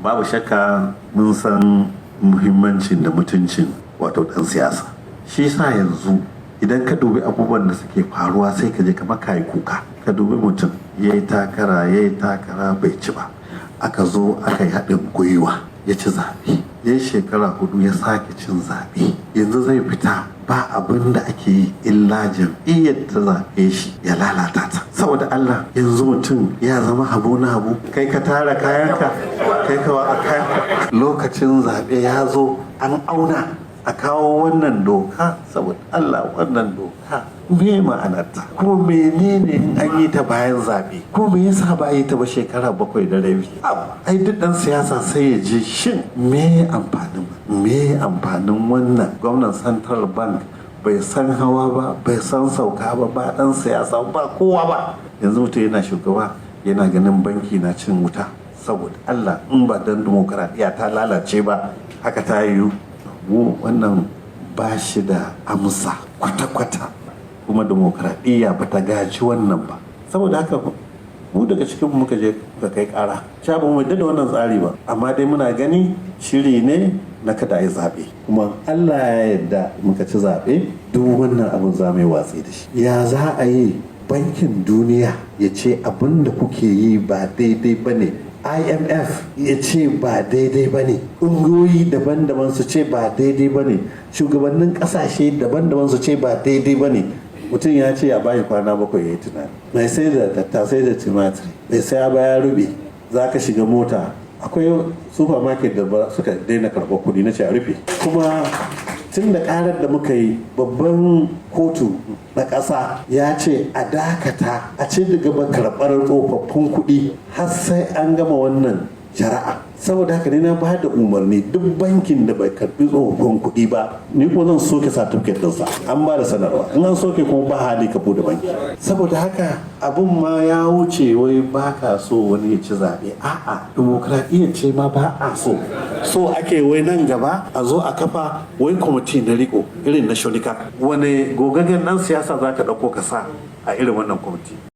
babu shakka mun san muhimmancin da mutuncin wato ɗan siyasa. Shi sa yanzu idan ka dubi abubuwan da suke faruwa sai ka je kamar kayi kuka. Ka dubi mutum ya yi takara bai ci ba, aka zo aka yi haɗin gwiwa ya ci zaɓe, ya yi shekara 4 ya sake cin zaɓe, yanzu zai fita ba abin da ake yi illa jam'iyyar ta zaɓe shi ya lalata ta. Saboda Allah, yanzu mutum ya zama habu na habu, kai ka tara kayanka, kai kawa a kayanka. Lokacin zaɓe ya zo an auna a kawo wannan doka. Saboda Allah, wannan doka me ma'anarta, kuma menene in an yi ta bayan zaɓe, ko me yasa ba yi ta ba shekara 7 da rabi? Ai duk ɗan siyasa sai ya ji shin me amfanin wannan gwamnan Central Bank bai san hawa ba, bai san sauka ba ɗan siyasa ba kowa ba. Yanzu mutum yana shugaba yana ganin banki na cin wuta. Saboda Allah, in ba dan dimokuraɗiyya ta lalace ba haka ta yiwu. Mu wannan ba shi da amsa kwata-kwata, kuma dimokuraɗiyya ba ta gaji wannan ba. Saboda haka mu daga cikin muka je ga kai ƙara, sha ba mu da wannan tsari ba, amma dai muna gani shiri ne na kada yi zaɓe, kuma Allah ya yarda muka ci zaɓe duk wannan abin za mu yi watsi da shi. Ya za a yi bankin duniya ya ce abin da kuke yi ba daidai ba ne, IMF ya ce ba daidai ba ne, ƙungiyoyi daban-daban su ce ba daidai ba ne, shugabannin ƙasashe daban-daban su ce ba daidai ba ne. Mutum ya ce a bayi kwana 7 ya yi tunani. Mai sai da tattasai da timatiri, mai sai ba ya rube, za ka shiga mota. Akwai supermarket da suka daina karɓar kuɗi na ce a rufe. Kuma tun da ƙarar da muka yi, babban kotu na ƙasa ya ce a dakata a ce daga karɓar tsofaffin kuɗi har sai an gama wannan shari'a. Saboda haka ne na ba da umarni duk bankin da bai karɓi tsofaffin kuɗi ba, ni ko zan soke certificate ɗinsa. An ba da sanarwa, in an soke kuma ba hali ka bude banki. Saboda haka abun ma ya wuce wai ba ka so wani ya ci zaɓe. A'a, dimokuraɗiyya ce ma ba a so. So ake wai nan gaba a zo a kafa wai kwamiti na riko irin na shonika. Wani gogaggen ɗan siyasa za ka ɗauko ka sa a irin wannan kwamiti?